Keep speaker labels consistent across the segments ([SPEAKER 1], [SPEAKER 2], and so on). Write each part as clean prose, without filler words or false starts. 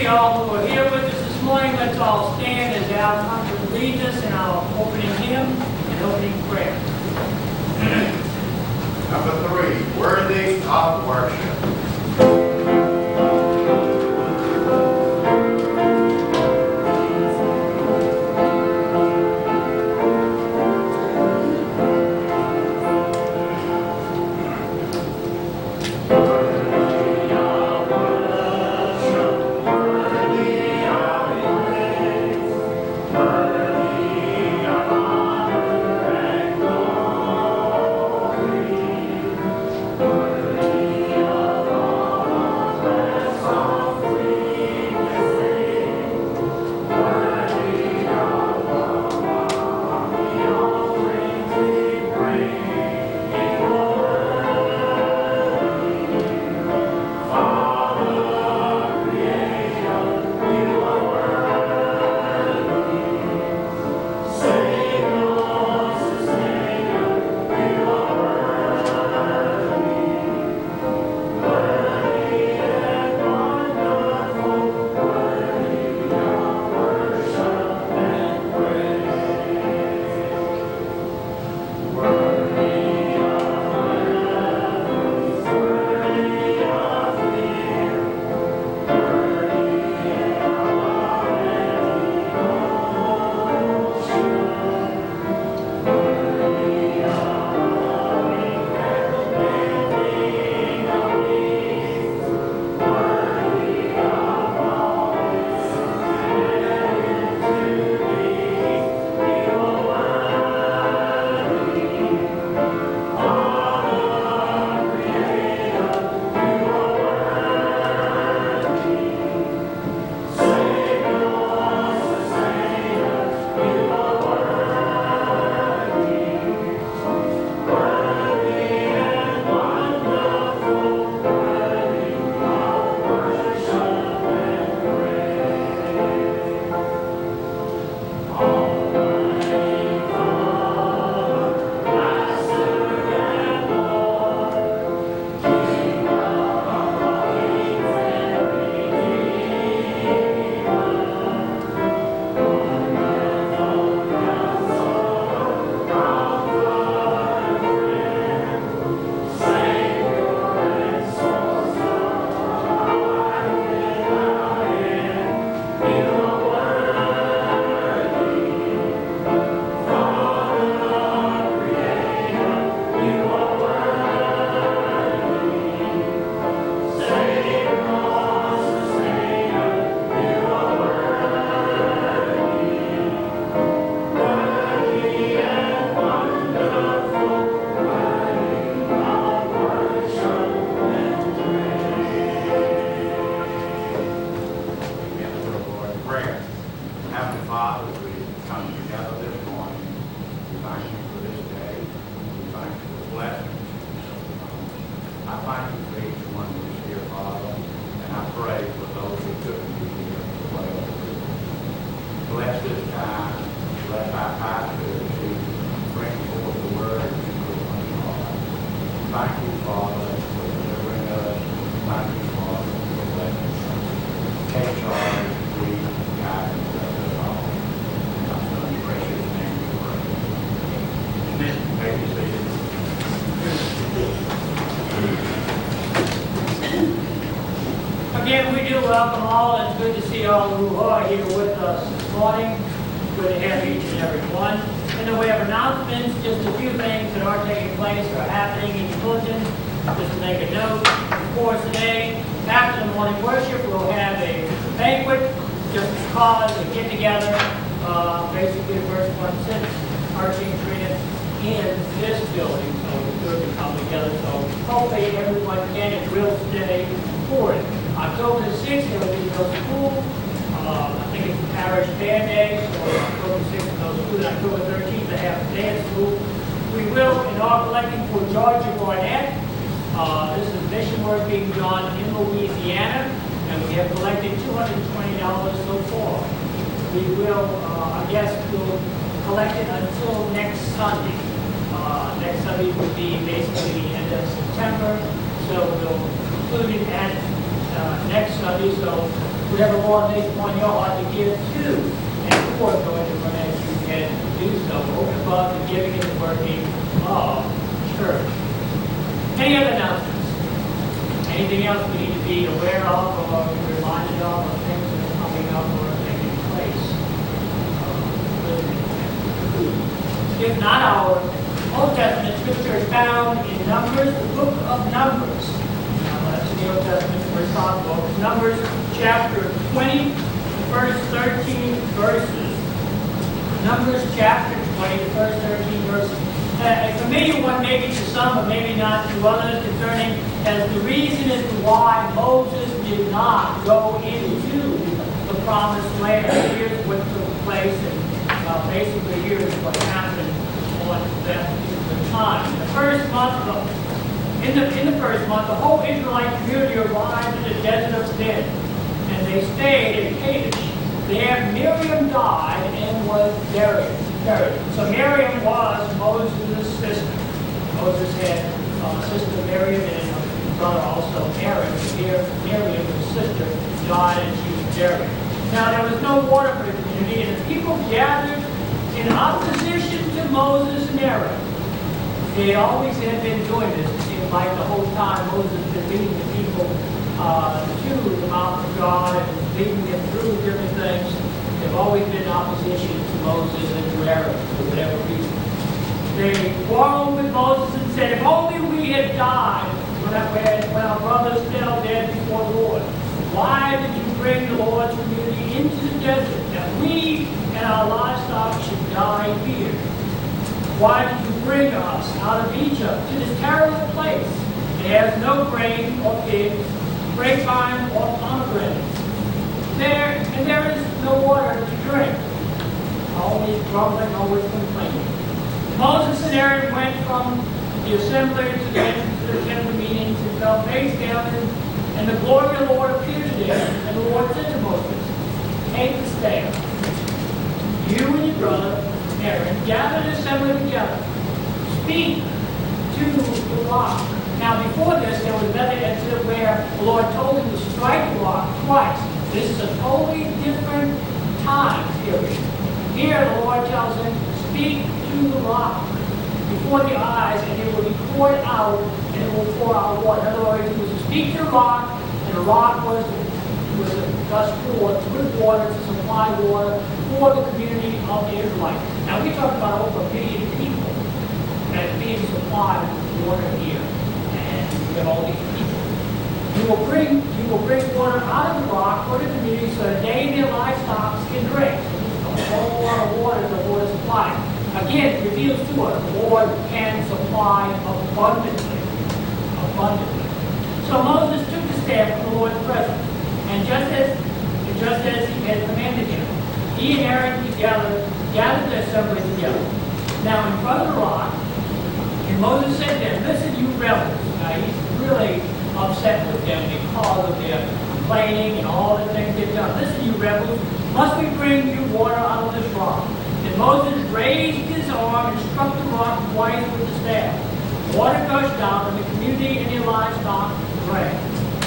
[SPEAKER 1] see all who are here with us this morning. Let's all stand as Al comes to lead us in our opening hymn and opening prayer.
[SPEAKER 2] Number 3, worthy of worship.
[SPEAKER 1] Again, we do welcome all. It's good to see all who are here with us this morning. Good to have each and every one. In the way of announcements, just a few things that are taking place or happening in the bulletin. Just to make a note, for today, after the morning worship, we'll have a banquet, just cause a get-together, basically the first one since Archie and Trina in this building, so it's good to come together. So hopefully everyone can and will stay for it. October the 6th, there will be no school. I think it's Parish Band Day, so October 6th, no school. And October 13th, they have a day at school. We will, in our collecting for Georgia Barnett, this is mission work being done in Louisiana, and we have collected $220 so far. We will, I guess, we'll collect it until next Sunday. Next Sunday would be basically the end of September, so we'll include it at next Sunday. So whatever Lord lays upon your heart to give to, and for going to permit you can do so, over and above the giving and the working of church. Any other announcements? Anything else we need to be aware of or be reminded of things that are coming up or taking place? If not, our Old Testament scripture is found in Numbers, the book of Numbers. Now, that's the Old Testament we're talking about. Numbers chapter 20, the first 13 verses. Numbers chapter 20, the first 13 verses. A familiar one maybe to some, but maybe not to others, concerning as the reason as to why Moses did not go into the promised land. Here's what took place, and basically here's what happened on that particular time. In the first month, the whole Israelite community arrived in the desert of Sin, and they stayed in Kadesh. There Miriam died and was buried. So Miriam was Moses' sister. Moses had sister Miriam and brother also Aaron. Here Miriam, his sister, died and she was buried. Now there was no water for the community, and the people gathered in opposition to Moses and Aaron. They always had been doing this. It seemed like the whole time Moses had been leading the people to the mountain of God and leading them through different things. They've always been in opposition to Moses and to Aaron for whatever reason. They quarreled with Moses and said, if only we had died when our brothers fell dead before the Lord. Why did you bring the Lord's community into the desert, that we and our livestock should die here? Why did you bring us out of Egypt to this terrible place? It has no grain or figs, grapevine or pomegranates. There is no water to drink. Always grumbling, always complaining. Moses and Aaron went from the assembly to the entrance to the temple meetings and fell face down, and the glory of the Lord appeared to them. And the Lord said to Moses, take the staff. You and your brother Aaron gather the assembly together. Speak to the rock. Now before this, there was another incident where the Lord told him to strike the rock twice. This is a totally different time period. Here the Lord tells him, speak to the rock before the eyes, and it will be poured out, and it will pour out water. In other words, he was to speak to the rock, and the rock was thus poured with water to supply water for the community of the Israelites. Now we talk about over 1 million people that are being supplied with water here, and we have all these people. You will bring water out of the rock for the community so that they and their livestock can drink. A whole lot of water the Lord supplies. Again, it reveals to us the Lord can supply abundantly. So Moses took the staff from the Lord's presence, and just as he had commanded him, he and Aaron gathered the assembly together. Now in front of the rock, and Moses said to them, listen, you rebels. Now he's really upset with them because of their complaining and all the things they've done. Listen, you rebels, must we bring you water out of this rock? And Moses raised his arm and struck the rock twice with the staff. Water gushed out, and the community and their livestock drank.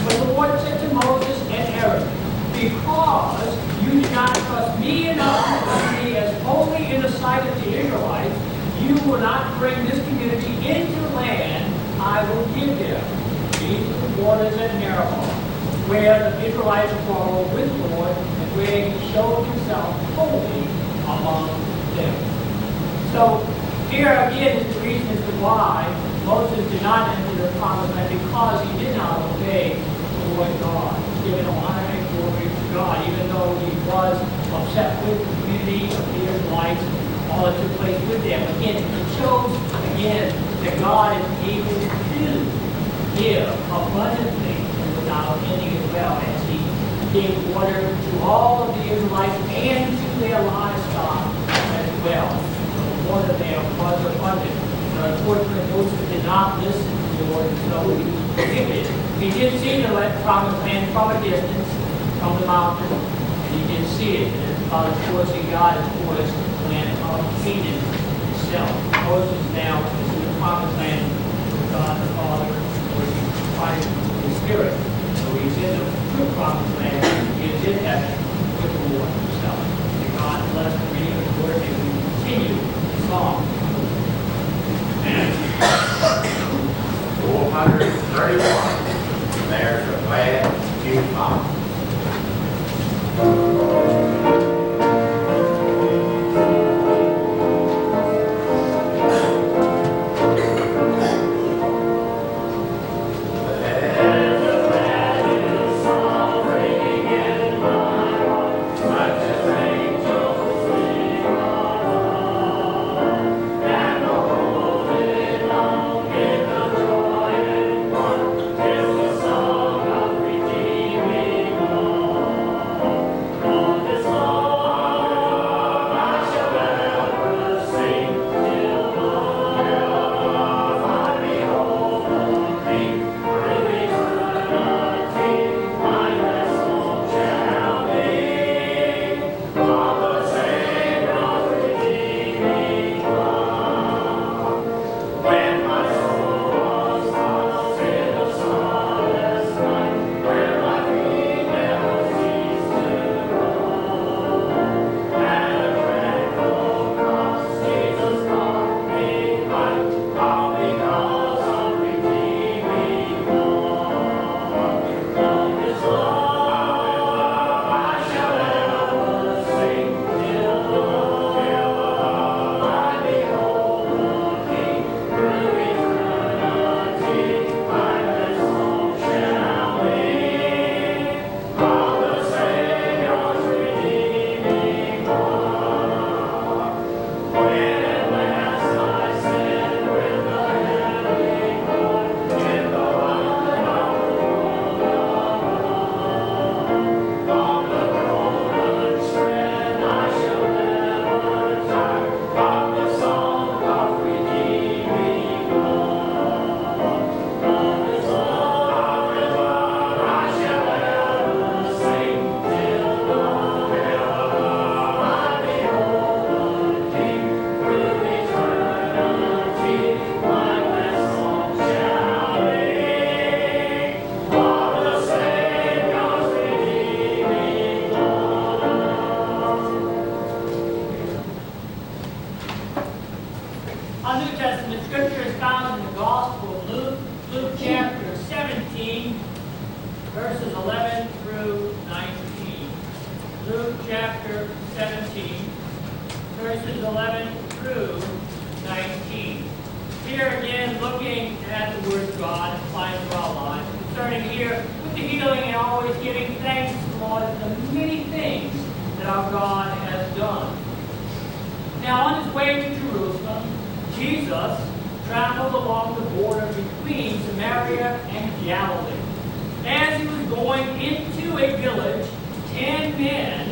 [SPEAKER 1] But the Lord said to Moses and Aaron, because you did not trust me enough to put me as holy in the sight of the Israelites, you will not bring this community into the land I will give them. These are the waters at Meribah, where the Israelites quarreled with the Lord, and where he showed himself holy among them. So here again is the reason as to why Moses did not enter the promised land, because he did not obey the Lord God, giving honor and glory to God, even though he was upset with the community of the Israelites, all that took place with them. Again, it shows again that God is able to give abundantly and without ending as well, as he gave water to all of the Israelites and to their livestock as well. So the water there was abundant. But unfortunately, Moses did not listen to the Lord, so he was prohibited. He did see the promised land from a distance, from the mountain, and he did see it. And it's about as close as God is towards the land of Canaan itself. Moses now is in the promised land with God the Father, Christ, the Spirit. So he's in the true promised land. He is in lesson. The scripture is found in the Gospel of Luke, Luke chapter 17, verses 11 through 19. Luke chapter 17, verses 11 through 19. Here again, looking at the Word of God and applying to our lives. Starting here with the healing and always giving thanks to the Lord for the many things that our God has done. Now, on his way to Jerusalem, Jesus traveled along the border between Samaria and Galilee. As he was going into a village, 10 men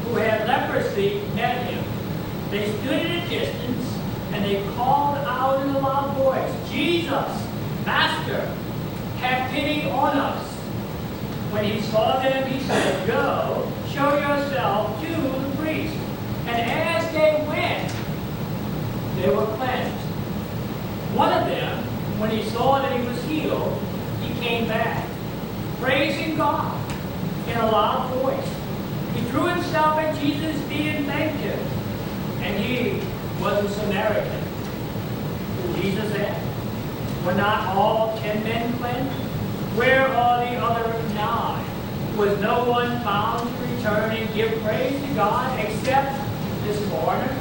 [SPEAKER 1] who had leprosy met him. They stood at a distance and they called out in a loud voice, "Jesus, Master, have pity on us." When he saw them, he said, "Go, show yourself to the priest." And as they went, they were cleansed. One of them, when he saw that he was healed, he came back, praising God in a loud voice. He threw himself at Jesus' feet and thanked him. And he was a Samaritan. Jesus asked, "Were not all 10 men cleansed? Where are the other 9? Was no one found to return and give praise to God except this foreigner?"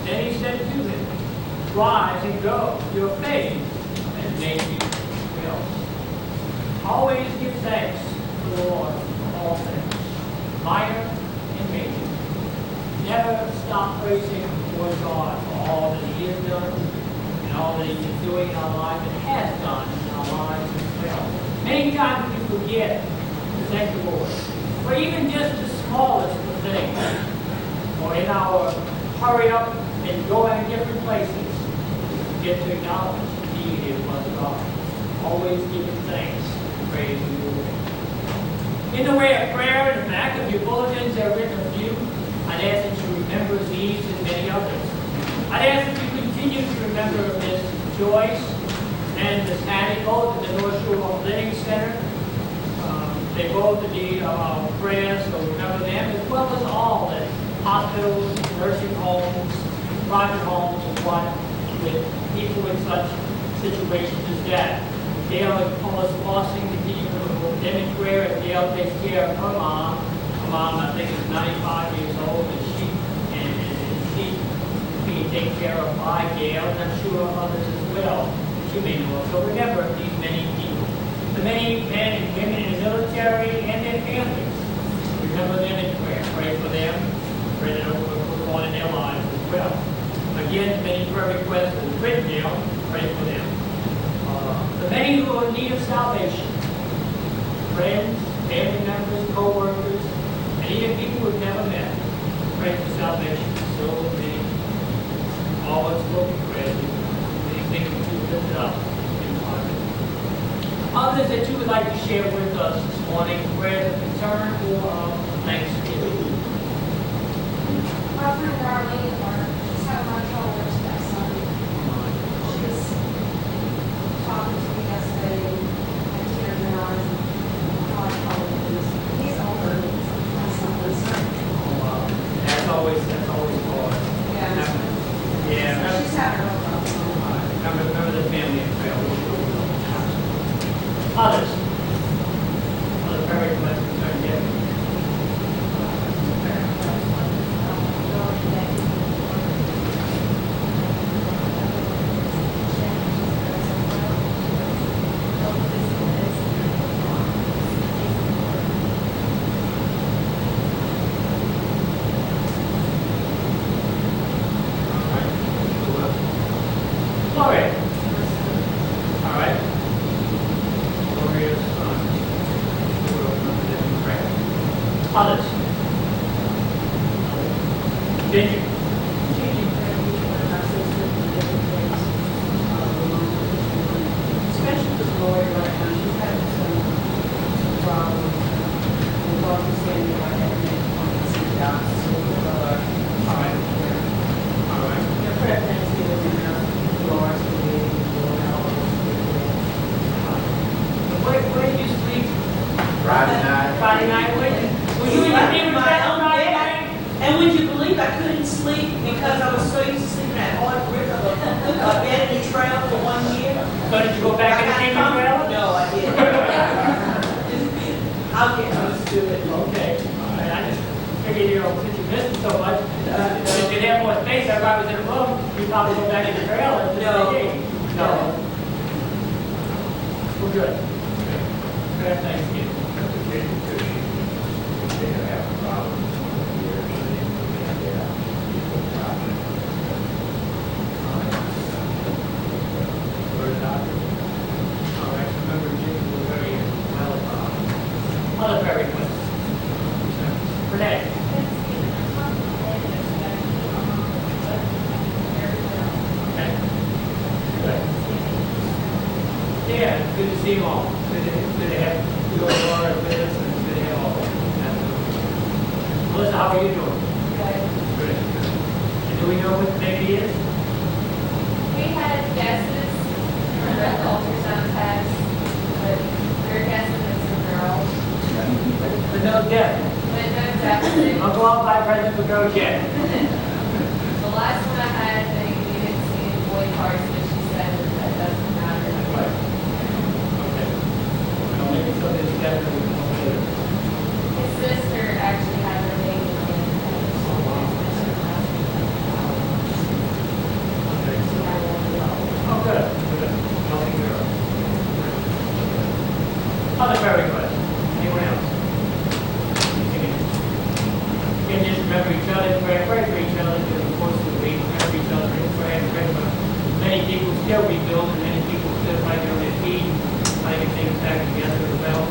[SPEAKER 1] Then he said to him, "Rise and go. Your faith has made you well." Always give thanks to the Lord for all things, minor and major. Never stop praising Lord God for all that he has done and all that he is doing in our lives and has done in our lives as well. Many times we forget to thank the Lord for even just the smallest of things, or in our hurry up and going different places, we forget to acknowledge he is one God. Always giving thanks and praise the Lord. In the way of prayer, in the back of your bulletins, there are written a few. I'd ask that you remember these and many others. I'd ask that you continue to remember Miss Joyce and Miss Hattie, both at the North Shore Home Living Center. They both need our prayers, so remember them, as well as all the hospitals, nursing homes, private homes, and what, with people in such situations as that. Gail and Paula's Flossing continue to hold them in prayer, and Gail takes care of her mom. Her mom, I think, is 95 years old, and she being taken care of by Gail, and I'm sure others as well. She may know. So remember these many people, the many men and women in the military and their families. Remember them in prayer. Pray for them. Pray that over will go on in their lives as well. Again, many prayer requests that are written down. Pray for them. The many who are in need of salvation, friends, family members, co-workers, and even people we've never met, pray for salvation. So many, all unspoken prayers, many things that you lift up in private. Others that you would like to share with us this morning, prayers of concern or of thanksgiving.
[SPEAKER 3] Our friend Darlene, she's having my shoulders that Sunday. She was talking to me yesterday, and tears in her eyes, and how I told him this. He's older, my son was.
[SPEAKER 1] Oh, wow. That's always hard.
[SPEAKER 3] Yeah.
[SPEAKER 1] Yeah.
[SPEAKER 3] She's having a problem.
[SPEAKER 1] Remember the family and prayer. Others. Other prayer requests concern giving. Gloria. All right. Gloria's son. We'll remember them in prayer. Others. Continue.
[SPEAKER 3] Changing prayer for each one of our sisters in different ways. Especially for Gloria right now, she's having some problems. We're going to send her right every next one to see doctors. So we're
[SPEAKER 1] All right. All right.
[SPEAKER 3] your prayer thanksgiving and Lord's will
[SPEAKER 1] Where did you sleep
[SPEAKER 2] Friday night.
[SPEAKER 1] Friday night? Were you in your neighbor's bed on Friday night?
[SPEAKER 4] And would you believe I couldn't sleep because I was
[SPEAKER 1] the face, everybody was in the room, you probably go back in the trailer and just say, hey. No. We're good. Good, Thanksgiving.
[SPEAKER 2] That's a kid, because they have a problem here, so they have people problem.
[SPEAKER 1] Where's the doctor? All right, remember Jim was very well, other very good. Renee? Okay. Good. Yeah, good to see you all. Good to have you all with us, and it's good to have all of you. Melissa, how are you doing? Good. And do we know what the baby is?
[SPEAKER 4] We had guesses for the ultrasound test, but we're guessing it's a girl.
[SPEAKER 1] But no death.
[SPEAKER 4] But no definitely.
[SPEAKER 1] I'll go out by present for girls yet.
[SPEAKER 4] The last one I had, they didn't see any boy parts, but she said that doesn't matter.
[SPEAKER 1] Okay. Well, maybe something's definitely okay.
[SPEAKER 4] His sister actually had her baby in
[SPEAKER 1] Okay, so, oh, good, good. Healthy girl. Other very good. Anyone else? Again, just remember each other, pray for each other during the course of the week. Remember each other in prayer and pray for many people still rebuilding, many people still fighting on their feet, trying to get things back together as well.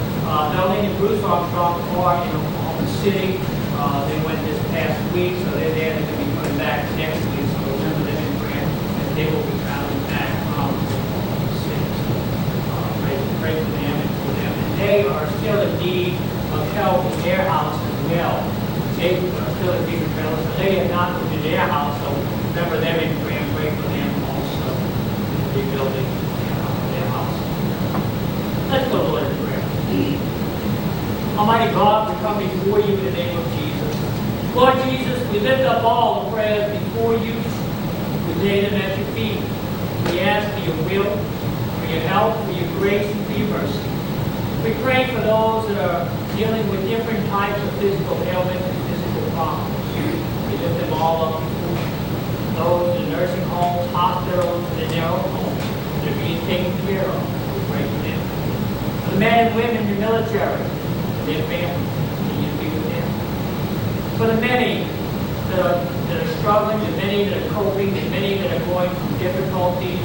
[SPEAKER 1] Darlene and Bruce Armstrong are in Oklahoma City. They went this past week, so they're there. They're going to be coming back next week. So remember them in prayer, and they will be traveling back from Oklahoma City. So pray for them and for them. And they are still in need of help in their house as well. They are still in need of help, so they have not moved to their house. So remember them in prayer and pray for them also in rebuilding their house. Let's go, Lord, in prayer. Almighty God, we come before you in the name of Jesus. Lord Jesus, we lift up all the prayers before you. We lay them at your feet. We ask for your will, for your help, for your grace, and for your mercy. We pray for those that are dealing with different types of physical ailments and physical problems. We lift them all up before you. Those in nursing homes, hospitals, and in their own homes that are being taken care of. We pray for them. For the men and women in the military, their families, continue to be with them. For the many that are struggling, the many that are coping, the many that are going through difficulties,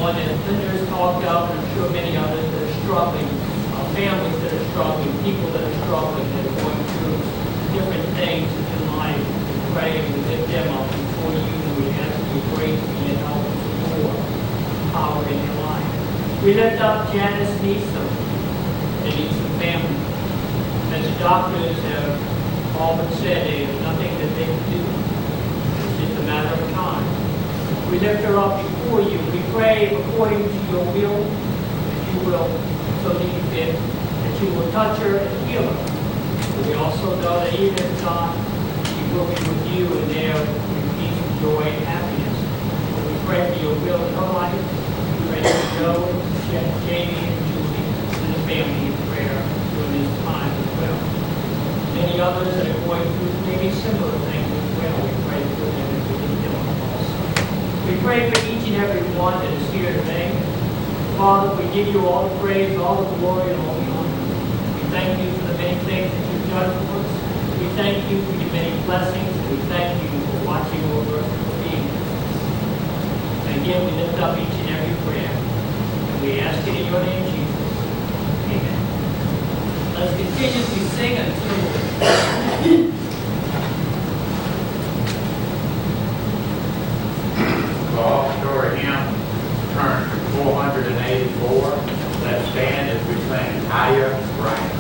[SPEAKER 1] one that Linda has talked about, and I'm sure many others that are struggling, families that are struggling, people that are struggling, that are going through different things in life. We pray and we lift them up before you, and we ask for your grace and your help and support, power in their life. We lift up Janice Neeson. They need some family. As the doctors have all but said, there's nothing that they can do. It's just a matter of time. We lift her up before you. We pray according to your will, that you will so see fit, that you will touch her and heal her. But we also know that even if not, she will be with you and there in peace, joy, and happiness. But we pray for your will in her life. We pray for Joe, Jamie, and Julie, and the family in prayer during this time as well. Many others that are going through maybe similar things as well. We pray for them and we lift them up also. We pray for each and every one that is here today. Father, we give you all the praise, all the glory, and all the honor. We thank you for the many things that you've done for us. We thank you for your many blessings, and we thank you for watching over us and for being with us. And again, we lift up each and every prayer. And we ask it in your name, Jesus. Amen. Let's continue to sing until
[SPEAKER 2] All story hymn, turn to 484. Let's stand as we sing Higher Ground.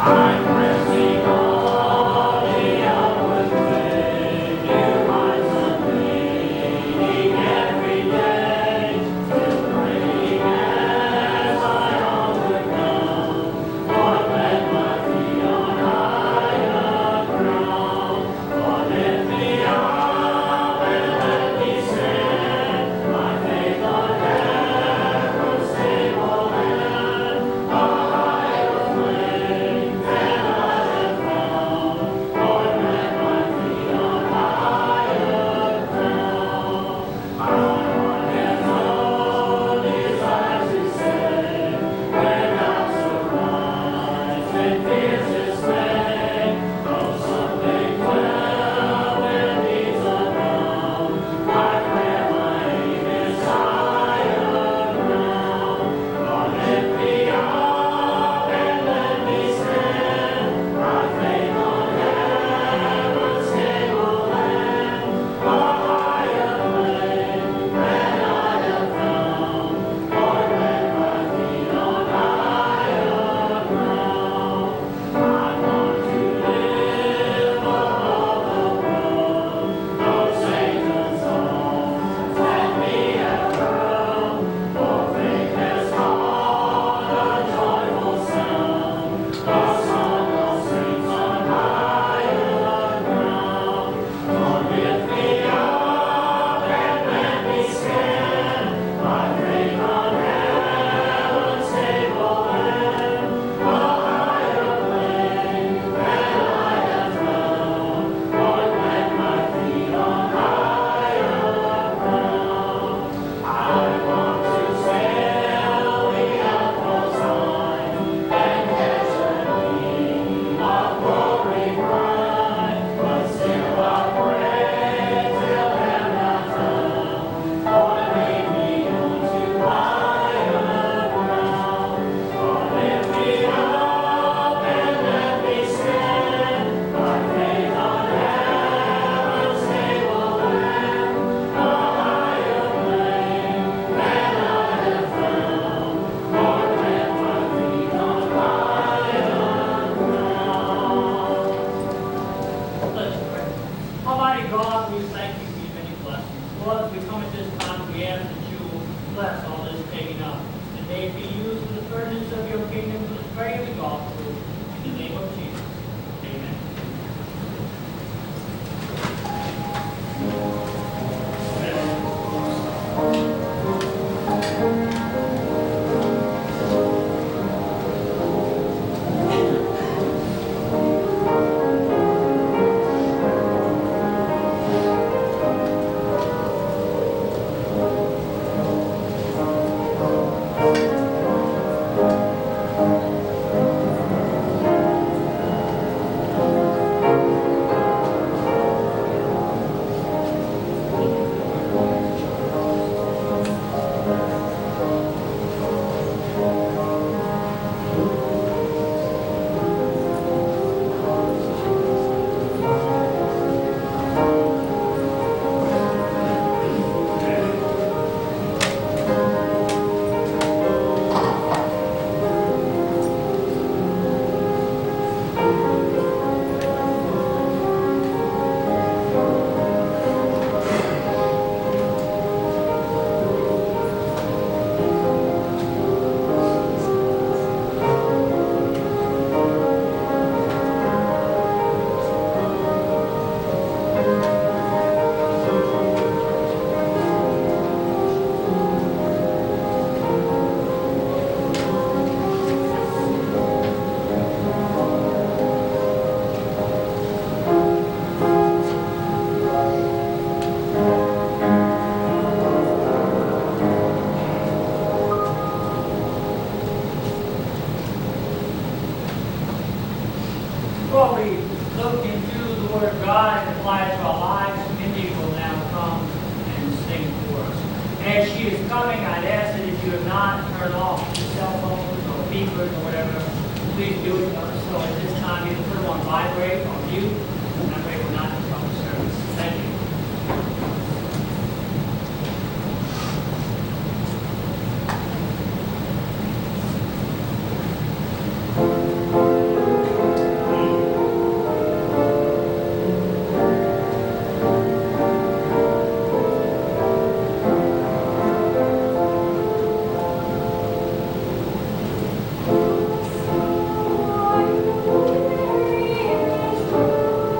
[SPEAKER 2] I'm pressing on the outward way, near my sunbeam.
[SPEAKER 1] may be used in the furtherance of your kingdom for the praise of the gospel. In the name of Jesus. Amen. Before we look into the Word of God and apply it to our lives, Mindy will now come and sing for us. As she is coming, I'd ask that if you have not turned off your cell phones or beepers or whatever, please do it. So at this time, either put them on vibrate or mute, and that way we're not interrupting the service. Thank you.
[SPEAKER 3] Thank you.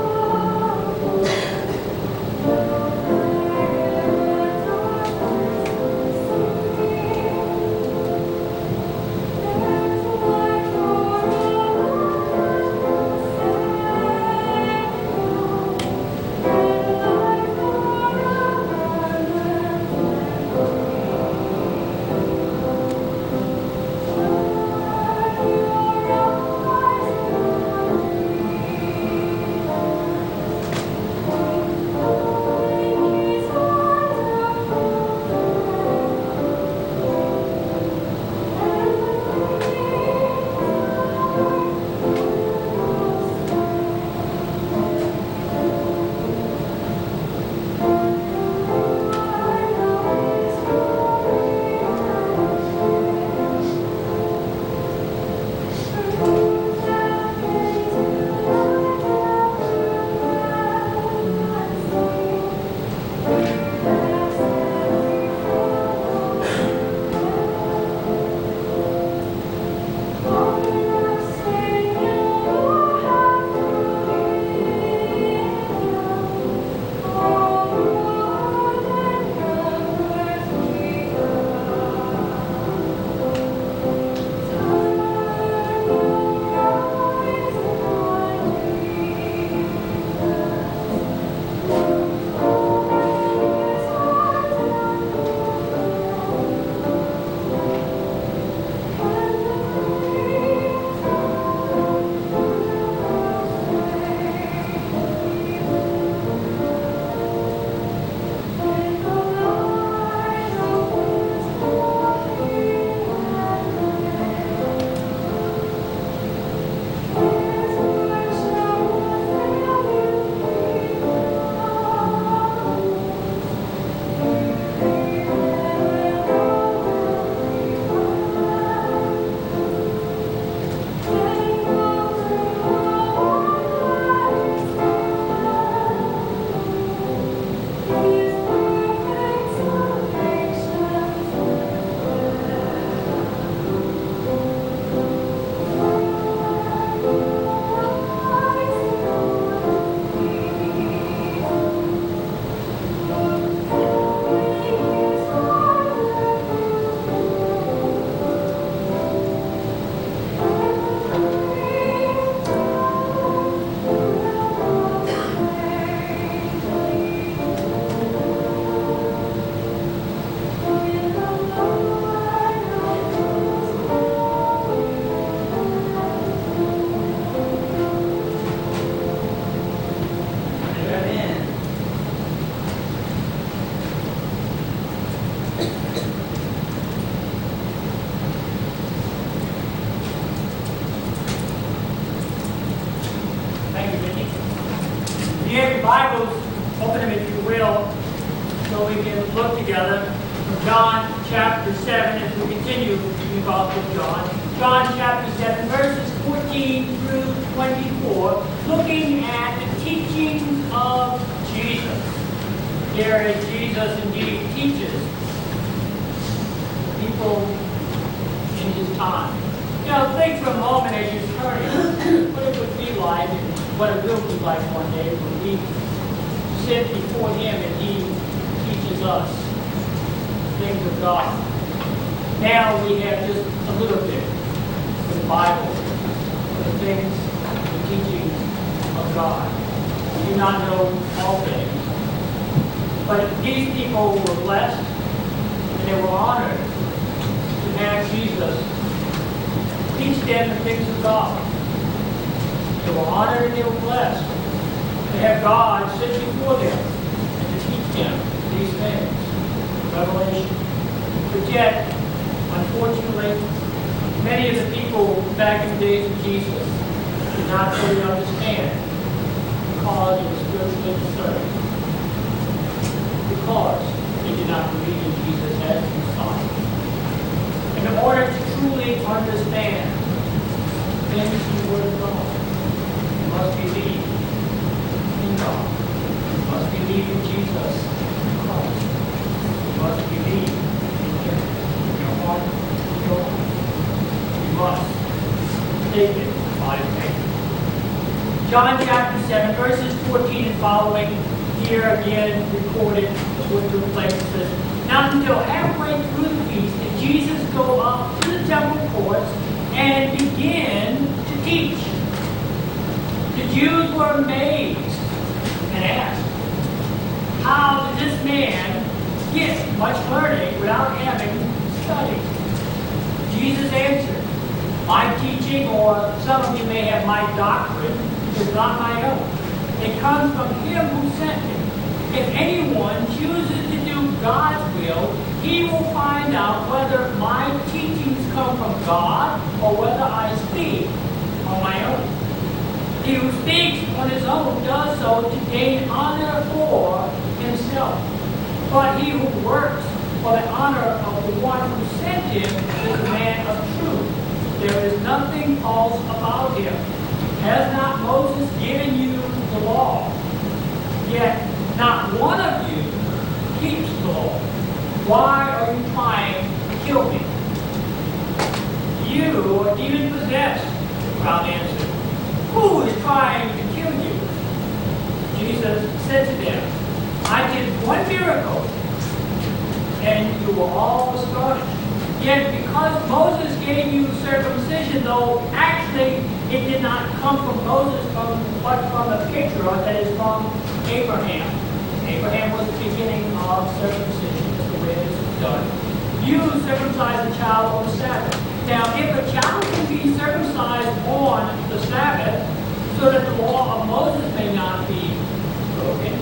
[SPEAKER 1] Bibles, open them if you will, so we can look together from John chapter 7 as we continue the Gospel of John. John chapter 7, verses 14 through 24, looking at the teachings of Jesus. Here as Jesus indeed teaches people in his time. Now think for a moment as you're turning what it would be like and what it will be like one day when we sit before him and he teaches us things of God. Now we have just a little bit of the Bible, the things, the teachings of God. We do not know all things. But these people were blessed and they were honored to have Jesus teach them the things of God. They were honored and they were blessed to have God sit before them and to teach them these things. Revelation. But yet, unfortunately, many of the people back in the days of Jesus did not fully understand because it was spiritually discerned. Because they did not believe in Jesus as the Messiah. And in order to truly understand things in the Word of God, you must believe in God. You must believe in Jesus Christ. You must believe in Him in your heart, in your life. You must take it by faith. John chapter 7, verses 14 and following, here again recorded what took place. It says, "Not until halfway through the feast did Jesus go up to the temple courts and begin to teach. The Jews were amazed and asked, 'How did this man get much learning without having studied?' Jesus answered, 'My teaching,' or some of you may have my doctrine, "is not my own. It comes from him who sent me. If anyone chooses to do God's will, he will find out whether my teachings come from God or whether I speak on my own. He who speaks on his own does so to gain honor for himself. But he who works for the honor of the one who sent him is a man of truth. There is nothing false about him. Has not Moses given you the law? Yet not one of you keeps the law. Why are you trying to kill me?" "You are demon possessed," the crowd answered. "Who is trying to kill you?" Jesus said to them, "I did one miracle, and you were all astonished. Yet because Moses gave you circumcision, though actually it did not come from Moses, but from a patriarch, that is from Abraham. Abraham was the beginning of circumcision, that's the way this is done. You circumcise a child on the Sabbath. Now, if a child can be circumcised on the Sabbath, so that the law of Moses may not be broken,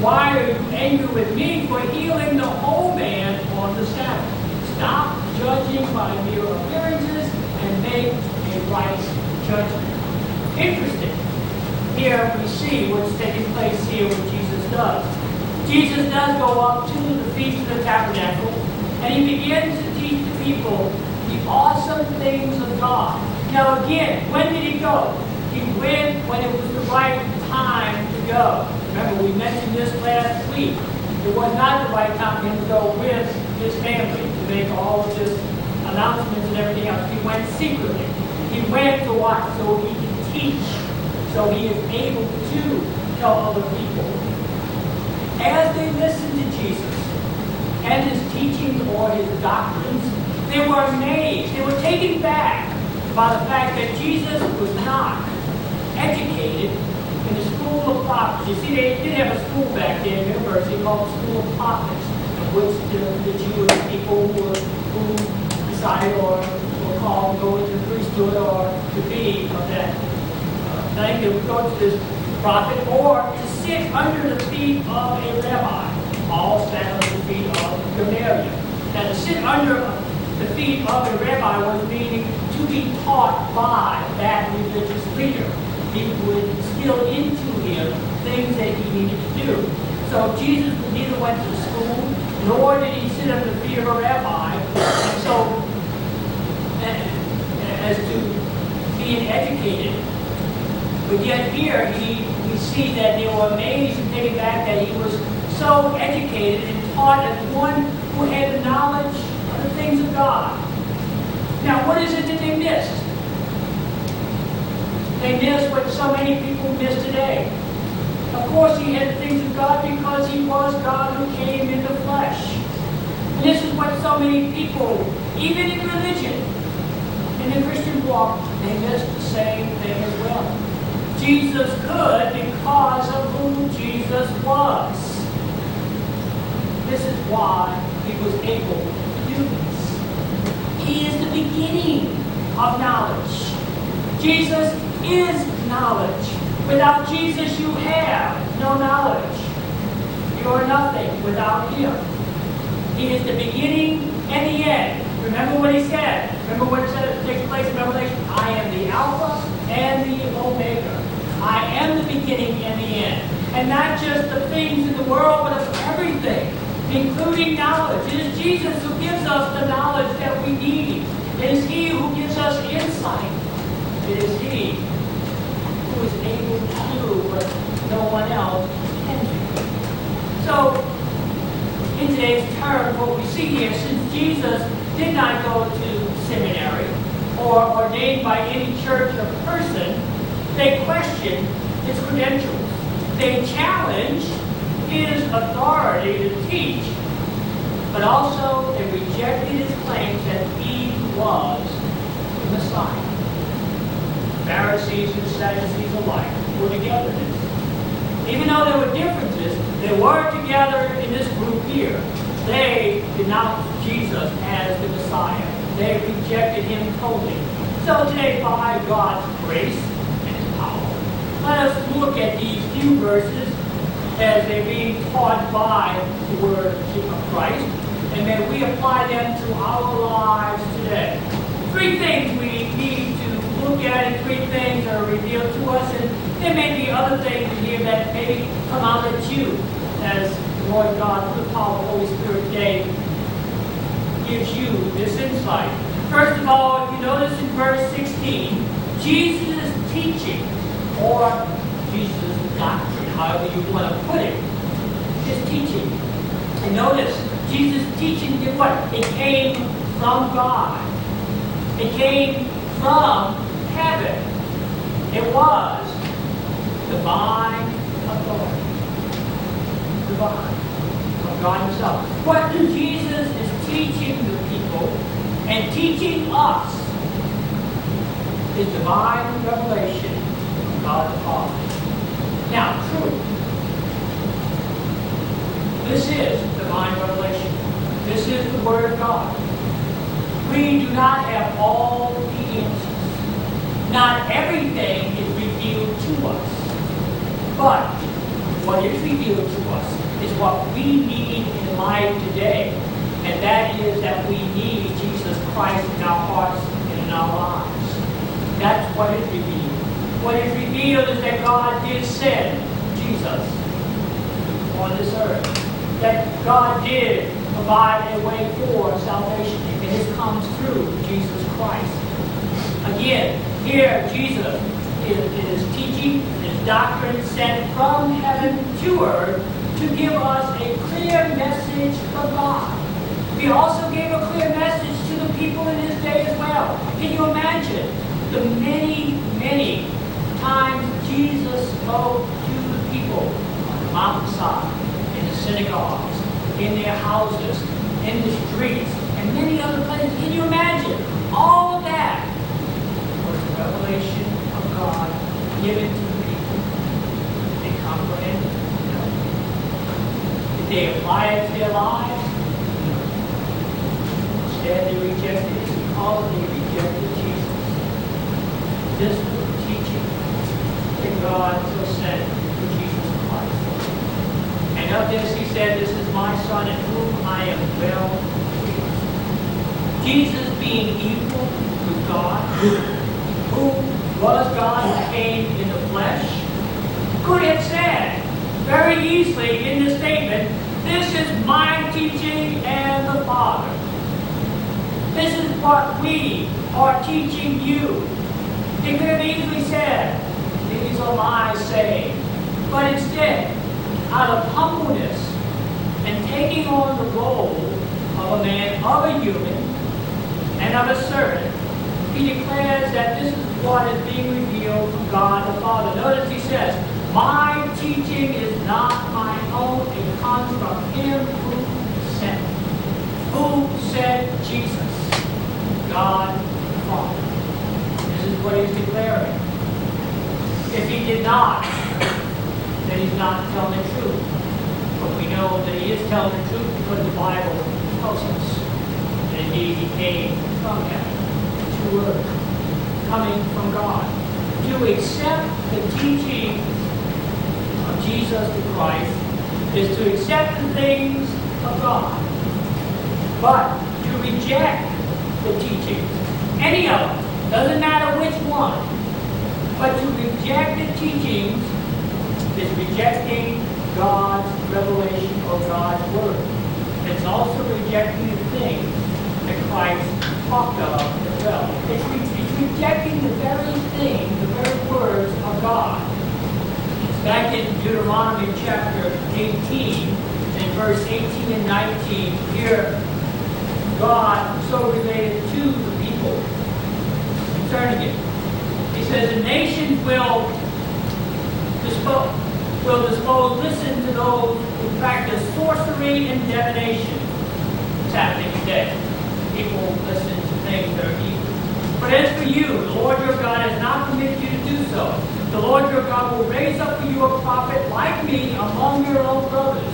[SPEAKER 1] why are you angry with me for healing the whole man on the Sabbath? Stop judging by mere appearances and make a right judgment." Interesting. Here we see what's taking place here, what Jesus does. Jesus does go up to the Feast of the Tabernacle, and he begins to teach the people the awesome things of God. Now again, when did he go? He went when it was the right time to go. Remember, we mentioned this last week. It was not the right time for him to go with his family to make all of his announcements and everything else. He went secretly. He went to what? So he could teach. So he is able to tell other people. As they listened to Jesus and his teachings or his doctrines, they were amazed. They were taken back by the fact that Jesus was not educated in the school of prophets. You see, they did have a school back there in university called the School of Prophets, in which the Jewish people who decided or were called to go into the priesthood or to be of that thing. They would go to this prophet or to sit under the feet of a rabbi. All sat under the feet of Gamaliel. Now, to sit under the feet of a rabbi was meaning to be taught by that religious leader. he would instill into him things that he needed to do. So Jesus neither went to school, nor did he sit under the feet of a rabbi. And so, as to being educated. But yet here, we see that they were amazed and taken back that he was so educated and taught as one who had the knowledge of the things of God. Now, what is it that they missed? They missed what so many people miss today. Of course, he had the things of God because he was God who came in the flesh. And this is what so many people, even in religion, in the Christian walk, they missed the same thing as well. Jesus could because of who Jesus was. This is why he was able to do this. He is the beginning of knowledge. Jesus is knowledge. Without Jesus, you have no knowledge. You are nothing without him. He is the beginning and the end. Remember what he said. Remember what it said takes place in Revelation. I am the Alpha and the Omega. I am the beginning and the end. And not just the things in the world, but of everything, including knowledge. It is Jesus who gives us the knowledge that we need. It is he who gives us insight. It is he who is able to do what no one else can do. So, in today's term, what we see here, since Jesus did not go to seminary or ordained by any church or person, they questioned his credentials. They challenged his authority to teach, but also they rejected his claims that he was the Messiah. Pharisees and Sadducees alike were together in this. Even though there were differences, they were together in this group here. They denounced Jesus as the Messiah. They rejected him totally. So today, by God's grace and his power, let us look at these few verses as they're being taught by the Word of Christ, and may we apply them to our lives today. Three things we need to look at, and three things are revealed to us, and there may be other things in here that may come out at you as the Lord God, through the power of the Holy Spirit today, gives you this insight. First of all, if you notice in verse 16, Jesus' teaching, or Jesus' doctrine, however you want to put it, his teaching. And notice, Jesus' teaching did what? It came from God. It came from heaven. It was divine authority. Divine. From God himself. What Jesus is teaching the people and teaching us is divine revelation from God the Father. Now, true. This is divine revelation. This is the Word of God. We do not have all the answers. Not everything is revealed to us. But what is revealed to us is what we need in life today. And that is that we need Jesus Christ in our hearts and in our lives. That's what is revealed. What is revealed is that God did send Jesus on this earth. That God did provide a way for salvation. And this comes through Jesus Christ. Again, here Jesus is teaching his doctrine sent from heaven to earth to give us a clear message from God. He also gave a clear message to the people in his day as well. Can you imagine the many, many times Jesus spoke to the people on the mountainside, in the synagogues, in their houses, in the streets, and many other places? Can you imagine? All of that was the revelation of God given to the people. Did they comprehend it? No. Did they apply it to their lives? No. Instead, they rejected it because they rejected Jesus. This was the teaching that God so sent to Jesus Christ. And of this he said, "This is my Son in whom I am well pleased." Jesus being equal with God, who was God who came in the flesh, could have said very easily in the statement, this is my teaching and the Father. This is what we are teaching you. He could have easily said, these are my sayings. But instead, out of humbleness and taking on the role of a man, of a human, and of a servant, he declares that this is what is being revealed from God the Father. Notice he says, my teaching is not my own, it comes from him who sent me. Who sent Jesus? God the Father. This is what he's declaring. If he did not, then he's not telling the truth. But we know that he is telling the truth because the Bible tells us that indeed he came from heaven to earth, coming from God. To accept the teaching of Jesus the Christ is to accept the things of God. But to reject the teachings, any of them, doesn't matter which one, but to reject the teachings is rejecting God's revelation or God's word. It's also rejecting the things that Christ talked of as well. It's rejecting the very thing, the very words of God. Back in Deuteronomy chapter 18, in verse 18 and 19, here God so related to the people concerning it. He says, the nations will dispose, listen to those who practice sorcery and divination. It's happening today. People listen to things that are evil. But as for you, the Lord your God has not permitted you to do so. The Lord your God will raise up for you a prophet like me among your own brothers.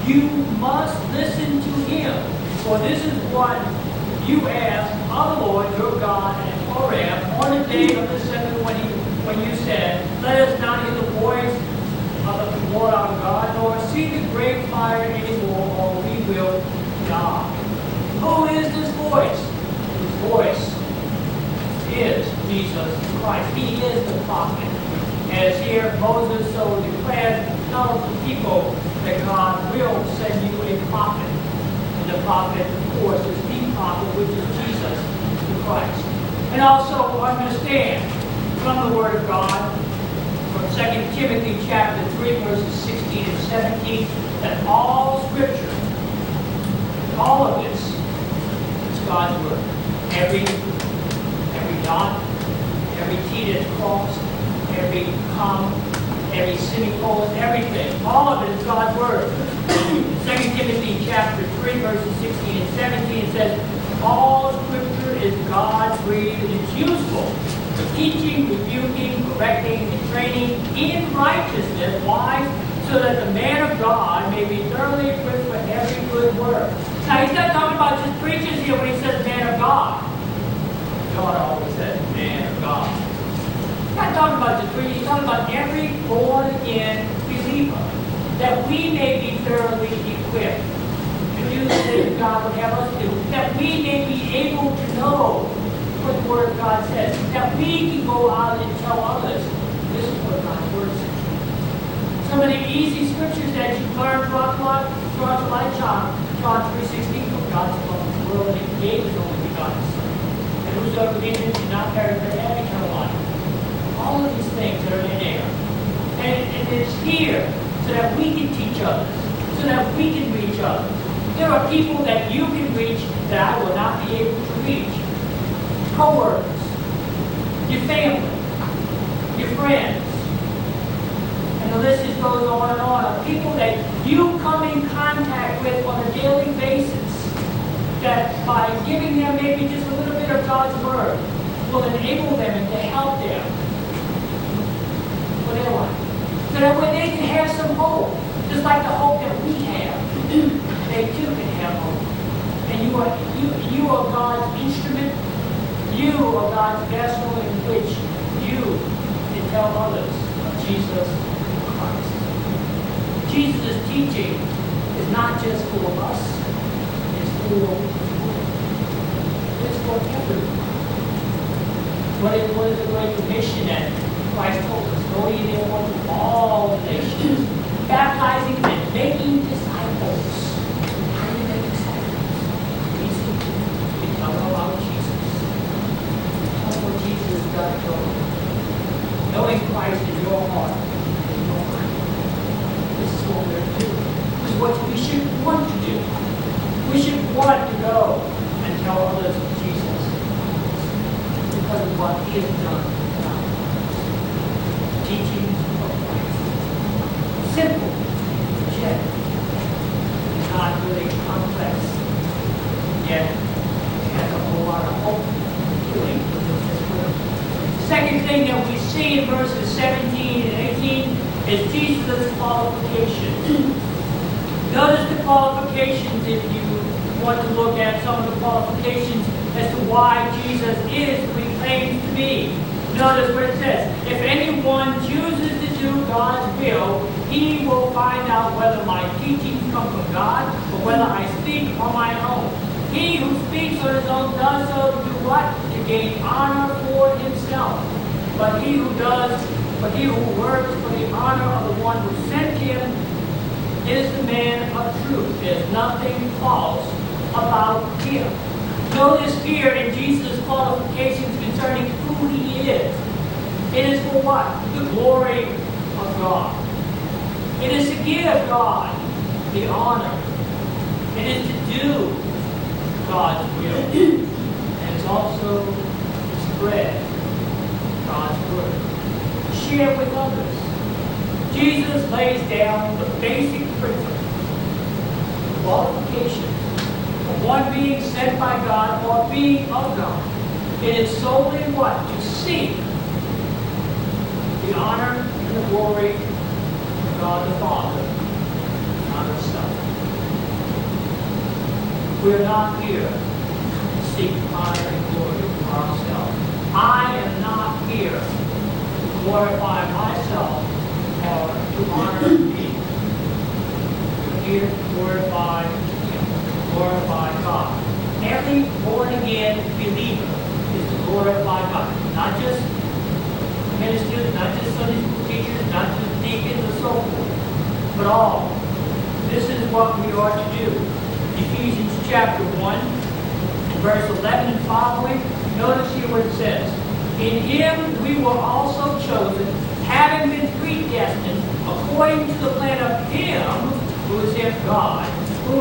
[SPEAKER 1] You must listen to him. For this is what you asked of the Lord your God at Horeb on the day of the seventh when you said, let us not hear the voice of the Lord our God, nor see the great fire anymore, or we will die. Who is this voice? His voice is Jesus Christ. He is the prophet. As here Moses so declared, tells the people that God will send you a prophet. And the prophet, of course, is the prophet, which is Jesus the Christ. And also understand from the Word of God, from 2 Timothy chapter 3, verses 16 and 17, that all Scripture, all of this, is God's Word. Every dot, every T that's crossed, every comma, every semicolon, everything, all of it is God's Word. 2 Timothy chapter 3, verses 16 and 17, it says, all Scripture is God-breathed and it's useful for teaching, rebuking, correcting, and training in righteousness. Why? So that the man of God may be thoroughly equipped for every good work. Now, he's not talking about just preachers here when he says man of God. God always says man of God. He's not talking about just preachers. He's talking about every born-again believer, that we may be thoroughly equipped to do the things God would have us do, that we may be able to know what the Word of God says, that we can go out and tell others, this is what God's Word says. Some of the easy scriptures that you learn throughout the life, John 3:16, for God so loved the world that he gave his only begotten Son, and whosoever believes in him should not perish but have eternal life. All of these things that are in there. And it's here so that we can teach others, so that we can reach others. There are people that you can reach that I will not be able to reach. Co-workers, your family, your friends, and the list just goes on and on of people that you come in contact with on a daily basis, that by giving them maybe just a little bit of God's Word will enable them and to help them for their life. So that way they can have some hope, just like the hope that we have. They too can have hope. And you are God's instrument. You are God's vessel in which you can tell others of Jesus Christ. Jesus' teaching is not just for us, it's for the world. It's for everyone. What is the Great Commission that Christ told us? Go ye therefore to all the nations, baptizing and making disciples. How do you make disciples? Easy. You tell them about Jesus. Tell them what Jesus has done for you. Knowing Christ in your heart, in your mind. This is what we're to do. This is what we should want to do. We should want to go and tell others of Jesus because of what He has done in our lives. Teachings of Christ. Simple, yet not really complex, yet has a whole lot of hope and healing within this word. Second thing that we see in verses 17 and 18 is Jesus' qualifications. Notice the qualifications if you want to look at some of the qualifications as to why Jesus is who He claims to be. Notice what it says. If anyone chooses to do God's will, he will find out whether my teachings come from God or whether I speak on my own. He who speaks on his own does so to do what? To gain honor for himself. But he who works for the honor of the one who sent him is the man of truth. There's nothing false about him. Notice here in Jesus' qualifications concerning who He is. It is for what? The glory of God. It is to give God the honor. It is to do God's will. And it's also to spread God's word. Share with others. Jesus lays down the basic principle, the qualifications of one being sent by God or being of God. It is solely what? To seek the honor and the glory of God the Father, not ourselves. We are not here to seek honor and glory for ourselves. I am not here to glorify myself or to honor me. We're here to glorify Him, glorify God. Every born-again believer is to glorify God. Not just ministers, not just Sunday school teachers, not just deacons and so forth, but all. This is what we are to do. Ephesians chapter 1, verse 11 and following, notice here what it says. In Him we were also chosen, having been predestined, according to the plan of Him, who is in God, who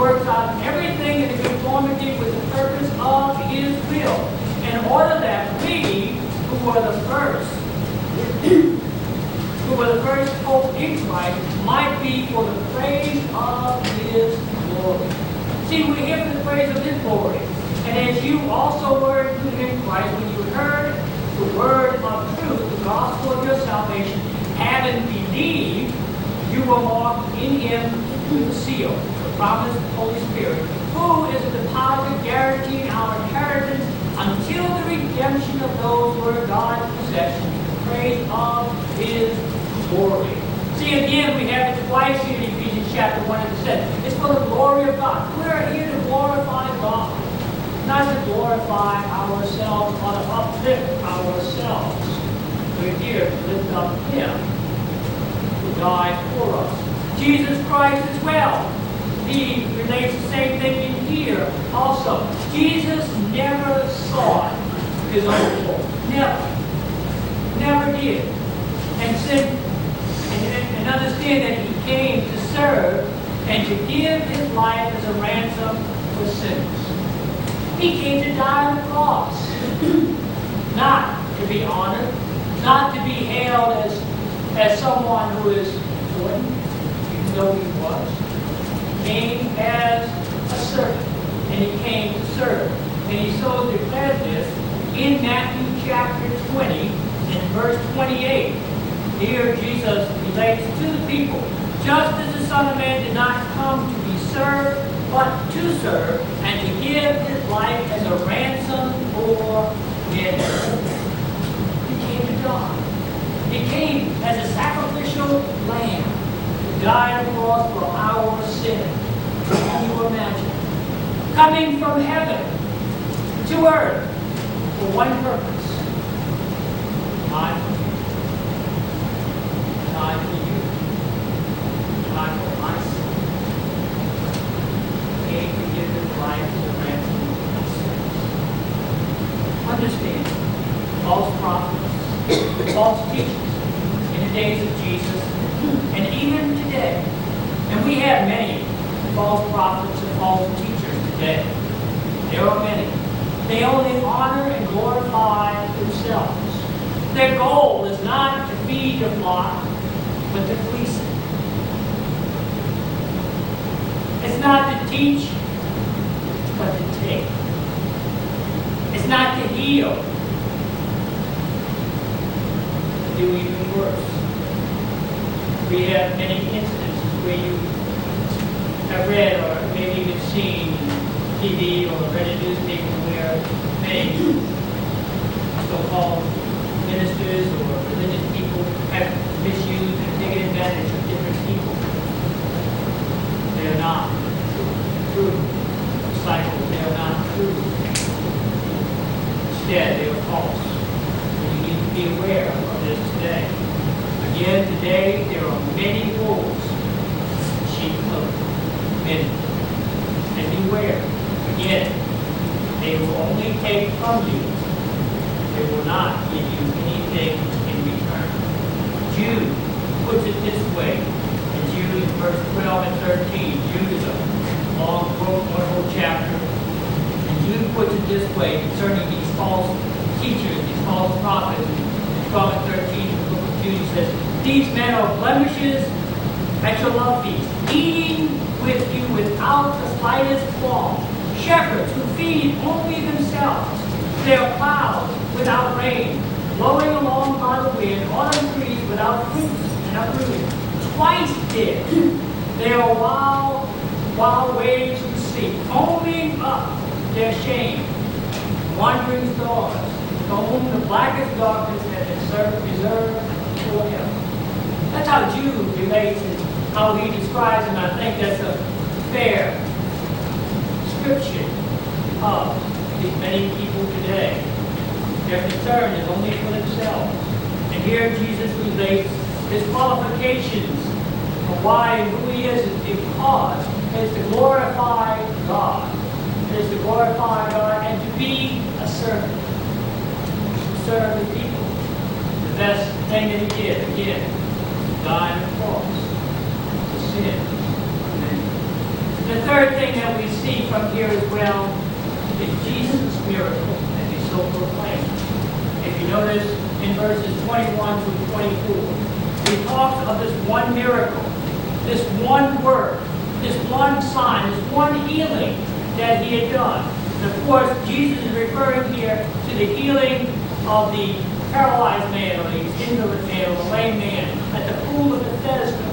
[SPEAKER 1] works out everything in conformity with the purpose of His will, in order that we, who were the first hope in Christ, might be for the praise of His glory. See, we're here for the praise of His glory. And as you also were included in Christ, when you heard the word of truth, the gospel of your salvation, having believed, you were marked in Him with the seal, the promised Holy Spirit, who is a deposit guaranteeing our inheritance until the redemption of those who are God's possession, the praise of His glory. See, again, we have it twice here in Ephesians chapter 1, as it says, it's for the glory of God. We're here to glorify God, not to glorify ourselves or to uplift ourselves. We're here to lift up Him who died for us. Jesus Christ as well. He relates the same thing in here also. Jesus never sought His own glory. Never did. And understand that He came to serve and to give His life as a ransom for sinners. He came to die on the cross. Not to be honored, not to be hailed as someone who is important, even though He was. He came as a servant, and He came to serve. And He so declared this in Matthew chapter 20, in verse 28. Here Jesus relates to the people, just as the Son of Man did not come to be served, but to serve, and to give His life as a ransom for many. He came to die. He came as a sacrificial lamb to die on the cross for our sin. Can you imagine? Coming from heaven to earth for one purpose, Time for you. Time for you. Time for my sin. Came to give his life to ransom of sins. Understand, false prophets, false teachers in the days of Jesus, and even today, and we have many false prophets and false teachers today. There are many. They only honor and glorify themselves. Their goal is not to feed the flock, but to fleece it. It's not to teach, but to take. It's not to heal, but to do even worse. We have many instances where you have read or maybe even seen TV or read a newspaper where many so-called ministers or religious people have misused and taken advantage of different people. They are not true disciples. They are not true. Instead, they are false. And you need to be aware of this today. Again, today, there are many wolves in sheep clothing. Many. And beware. Again, they will only take from you. They will not give you anything in return. Jude puts it this way. In Jude, verse 12 and 13, Jude is a long book, one whole chapter. And Jude puts it this way concerning these false teachers, these false prophets. In 12 and 13, the book of Jude says, these men are blemishes at your love feast, eating with you without the slightest qualm. Shepherds who feed only themselves. They are clouds without rain, blowing along by the wind, autumn trees without fruits and uprooted. Twice dead. They are wild waves of the sea, foaming up their shame. Wandering stars, to whom the blackest darkness has been reserved for him. That's how Jude relates and how he describes, and I think that's a fair description of these many people today. Their concern is only for themselves. And here Jesus relates his qualifications of why and who he is because it is to glorify God. It is to glorify God and to be a servant. To serve the people. The best thing that he did, again, die on the cross. To sin. The third thing that we see from here as well is Jesus' miracle, as he so proclaimed. If you notice in verses 21 through 24, he talks of this one miracle, this one work, this one sign, this one healing that he had done. And of course, Jesus is referring here to the healing of the paralyzed man, or the indolent man, or the lame man at the pool of Bethesda,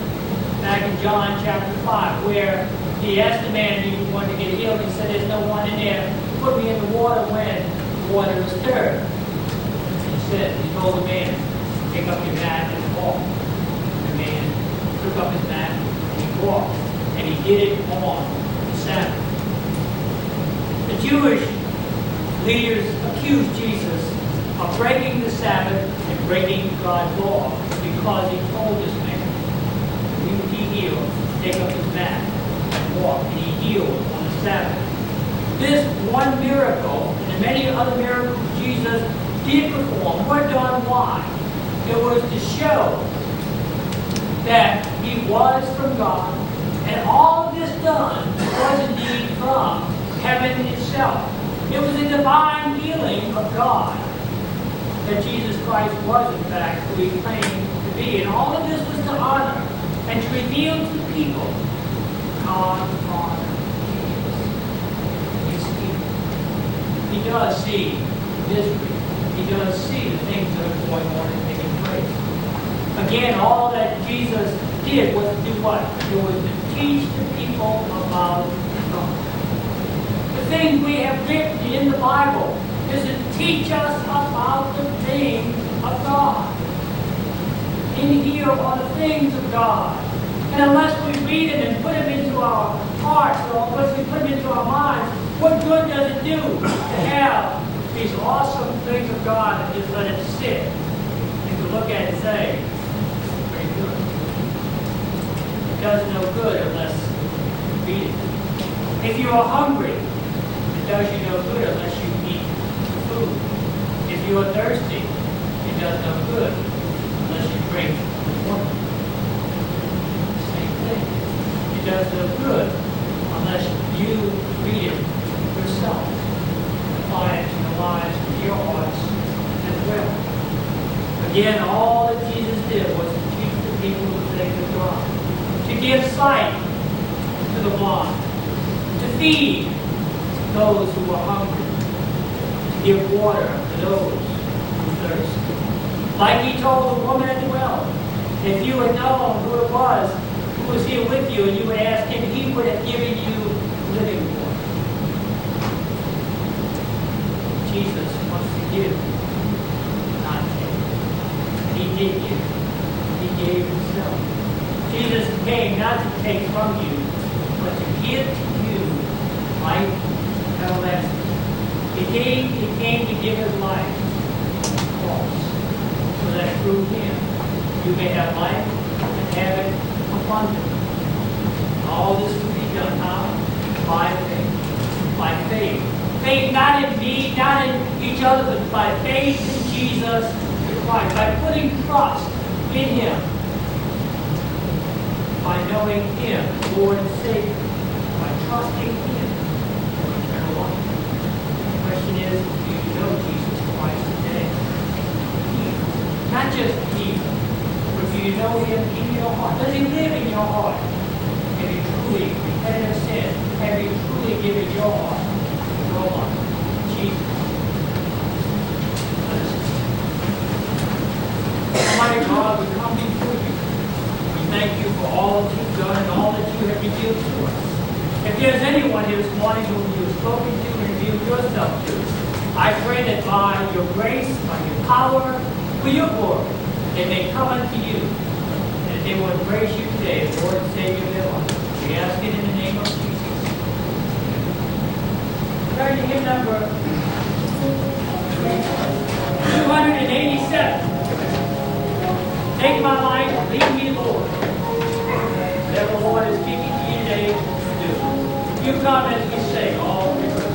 [SPEAKER 1] back in John chapter 5, where he asked the man if he wanted to get healed. He said, there's no one in there. Put me in the water when the water is stirred. He told the man, pick up your mat and walk. The man took up his mat and he walked. And he did it on the Sabbath. The Jewish leaders accused Jesus of breaking the Sabbath and breaking God's law because he told this man, when he healed, take up his mat and walk. And he healed on the Sabbath. This one miracle and the many other miracles Jesus did perform were done why? It was to show that he was from God, and all of this done was indeed from heaven itself. It was a divine healing of God that Jesus Christ was, in fact, who he claimed to be. And all of this was to honor and to reveal to the people God the Father is here. He does see misery. He does see the things that are going on and taking place. Again, all that Jesus did was to do what? It was to teach the people about God. The things we have written in the Bible is to teach us about the things of God. In here are the things of God. And unless we read them and put them into our hearts, or unless we put them into our minds, what good does it do to have these awesome things of God and just let it sit look at it and say, pretty good. It does no good unless you feed it. If you are hungry, it does you no good unless you eat food. If you are thirsty, it does no good unless you drink water. Same thing. It does no good unless you read it yourself. Apply it to your lives and your hearts as well. Again, all that Jesus did was to teach the people the things of God, to give sight to the blind, to feed those who were hungry, to give water to those who thirst. Like he told the woman at the well, if you had known who it was who was here with you and you would ask him, he would have given you living water. Jesus wants to give, not take. He did give. He gave himself. Jesus came not to take from you, but to give to you life everlasting. He came to give his life on the cross, so that through him you may have life and have it abundantly. All this will be done how? By faith. By faith. Faith not in me, not in each other, but by faith in Jesus Christ. By putting trust in him. By knowing him, Lord and Savior. By trusting him for eternal life. The question is, do you know Jesus Christ today? Not just here, but do you know him in your heart? Does he live in your heart? Have you truly repented of sin? Have you truly given your heart, your life, to Jesus? Let us pray. Almighty God, we come before you. We thank you for all that you've done and all that you have revealed to us. If there's anyone here this morning whom you have spoken to and revealed yourself to, I pray that by your grace, by your power, for your glory, they may come unto you, and that they will embrace you today as Lord and Savior of their life. We ask it in the name of Jesus. Turn to hymn number 287. Take my life, lead me, Lord. Whatever the Lord is speaking to you today, do. You come as we sing all the rest.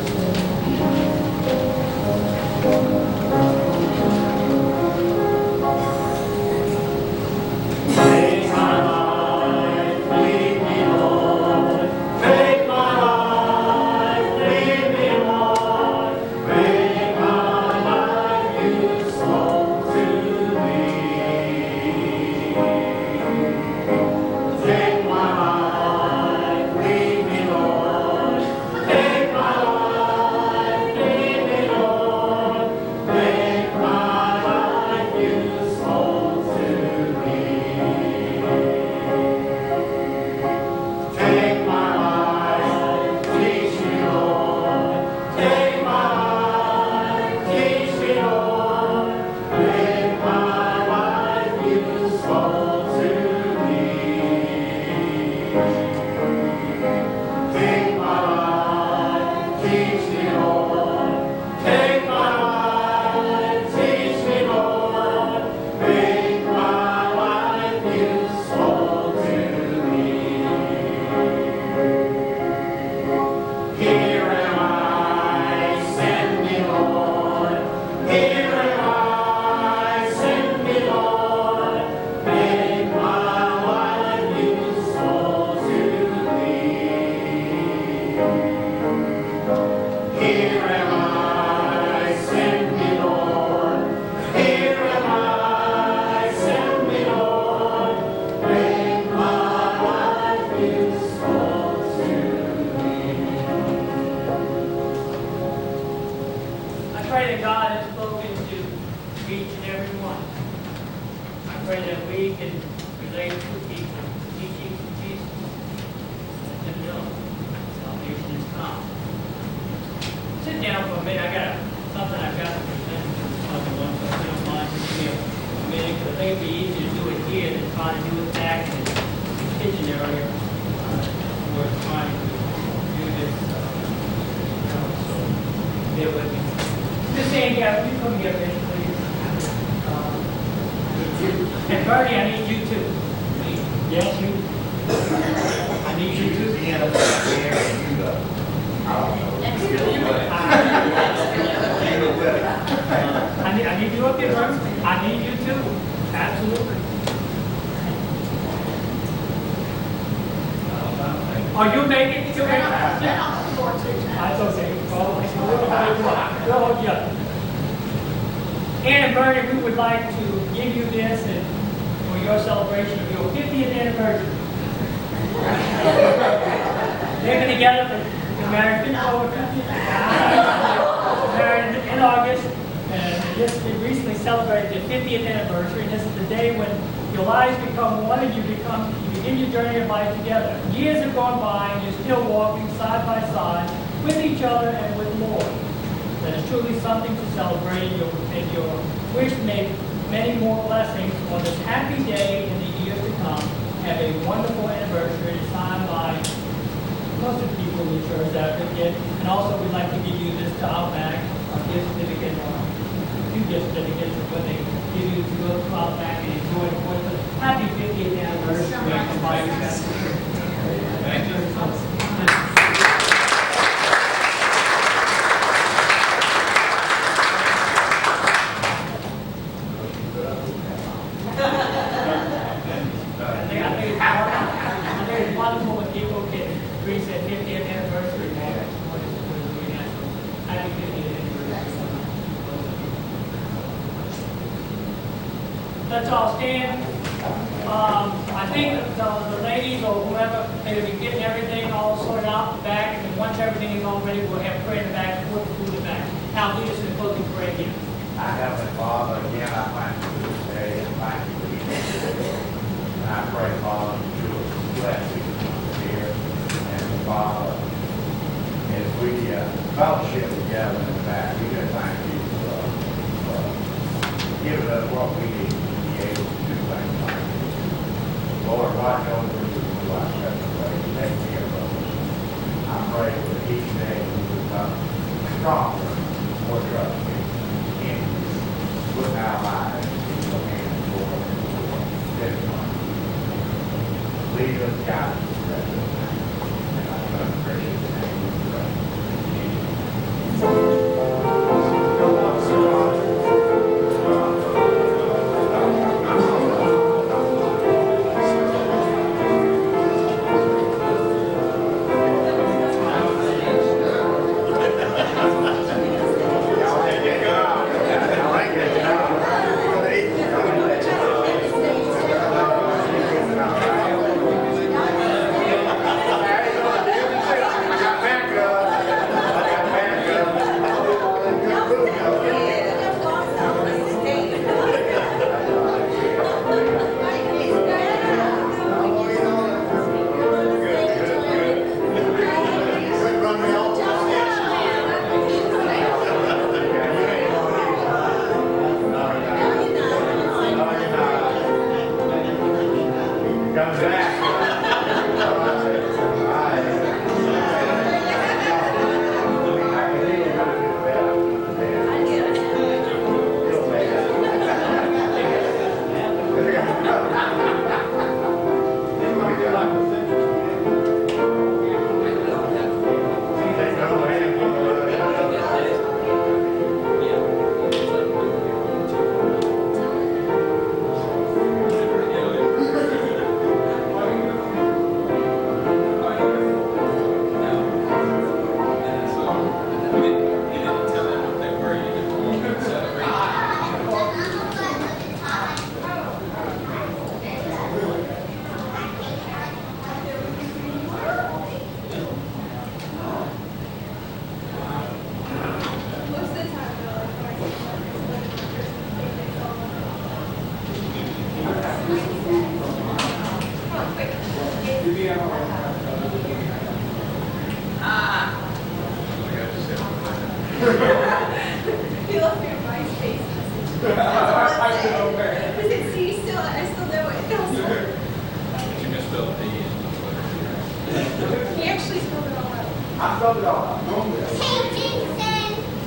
[SPEAKER 1] And Bernie, I need you too. Yes, you. I need you too. I need you up here, Bernie. I need you too. Absolutely. Oh, you make it? You make it? That's okay. We'll hold you up. Ann and Bernie, we would like to give you this and for your celebration of your 50th anniversary. They've been together, they're married over 50 years. Married in August, and they recently celebrated their 50th anniversary. And this is the day when your lives become one and you begin your journey of life together. Years have gone by and you're still walking side by side with each other and with the Lord. That is truly something to celebrate, and your wish may many more blessings on this happy day in the years to come. Have a wonderful anniversary. It's signed by most of the people in the church that we get. And also we'd like to give you this to Outback, our gift certificate, or two gift certificates of what they give you to go to Outback and enjoy the 4th. Happy 50th anniversary from Bayou. Thank you. I think it's wonderful when people can reach their 50th anniversary. Happy 50th anniversary. Let's all stand. I think the ladies or whoever, they'll be getting everything all sorted out in the back, and then once everything is all ready, we'll have prayer in the back, food in the back. Now, lead us in the closing prayer again.
[SPEAKER 2] I Heavenly Father, again, I thank you for this day, and thank you for each day. And I pray, Father, that you will bless each one here. And Father, as we fellowship together in the back, we just thank you for giving us what we need to be able to do things like this. Lord, watch over us and watch us away. Take care of us. I pray that each day we become stronger, more trusting. Put our lives in your hands, Lord, this one. Lead us, guide us, bless us, and I love precious name we pray.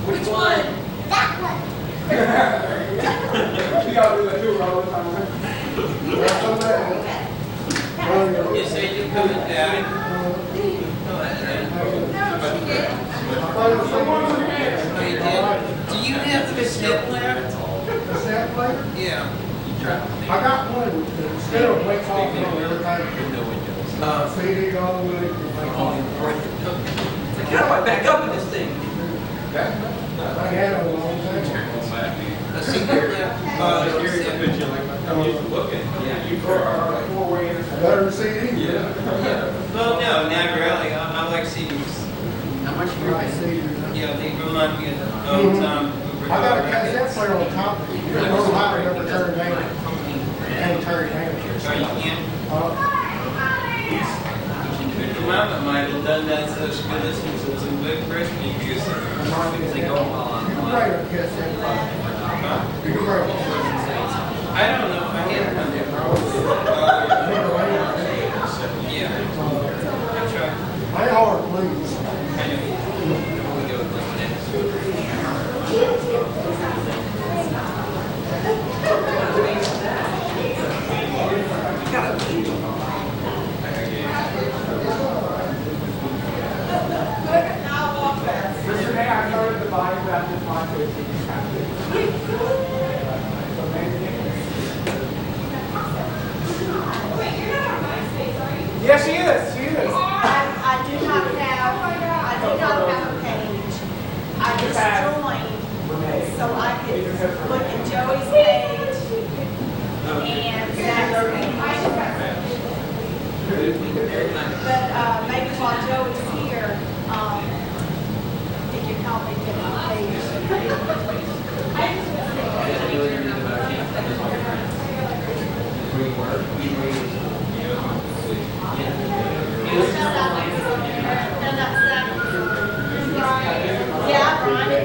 [SPEAKER 3] Which one? That one.
[SPEAKER 5] We gotta do that too all the time.
[SPEAKER 6] You say you're coming down. Do you have the cassette player?
[SPEAKER 5] Cassette player?
[SPEAKER 6] Yeah.
[SPEAKER 5] I got one instead of wait off on everything. CD on with it.
[SPEAKER 6] How do I back up in this thing?
[SPEAKER 5] I had it a long time.
[SPEAKER 6] A CD player?
[SPEAKER 7] I'm used to looking.
[SPEAKER 5] Yeah, you four-way. Better than CD?
[SPEAKER 7] Yeah.
[SPEAKER 6] Well, no, not really. I like CDs.
[SPEAKER 5] How much do I see?
[SPEAKER 6] Yeah, they remind me of the old time.
[SPEAKER 5] I got a cassette player on top of it. You don't know how to ever turn it down. Can't turn it down.
[SPEAKER 6] So you can't. Mama might have done that so she could listen to some good Christian music. Because they go on.
[SPEAKER 5] You can write a cassette player. You can write a cassette.
[SPEAKER 6] I don't know if I can run that. Yeah. I try.
[SPEAKER 5] I hard, please.
[SPEAKER 6] I know. We go with like this.
[SPEAKER 5] Yesterday I started the Bayou Baptist Montana CD campaign. Yes, she is. She is.
[SPEAKER 3] I do not have a page. I just joined so I could look at Joey's page and Zach's page. But maybe while Joey's here, he can help me get my page. Yeah, Brian,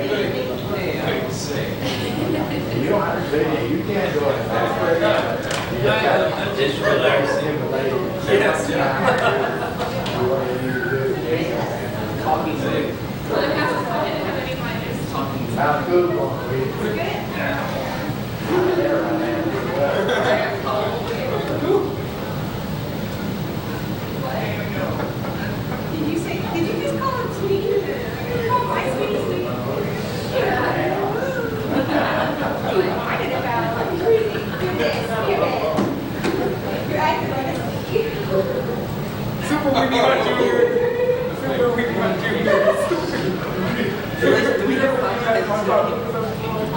[SPEAKER 2] You don't have to say, you can't go in there.
[SPEAKER 6] I'm just relaxing.
[SPEAKER 2] Yes.
[SPEAKER 6] Talking sick.
[SPEAKER 2] How's food going?
[SPEAKER 3] Did you just call him sweetie? Oh, my sweetie, sweetie. I'm excited about it. Do this, do that. You're acting like it's cute.
[SPEAKER 5] Super Weekly One Junior. Super Weekly One Junior.
[SPEAKER 8] Do we ever find out?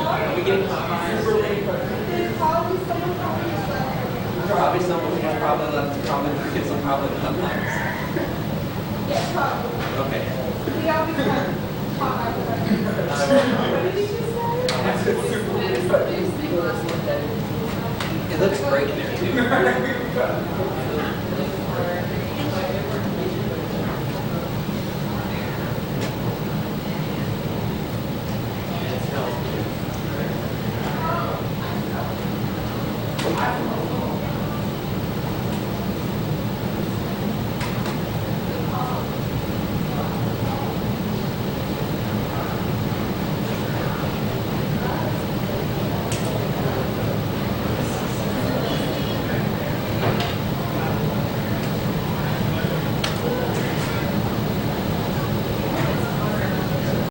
[SPEAKER 8] Are we getting
[SPEAKER 3] There's probably someone probably just left.
[SPEAKER 8] probably someone who's probably left, probably kids will probably come home.
[SPEAKER 3] Yes, probably.
[SPEAKER 8] Okay.
[SPEAKER 3] We always talk about it. What did you just say?
[SPEAKER 8] It looks great in there too.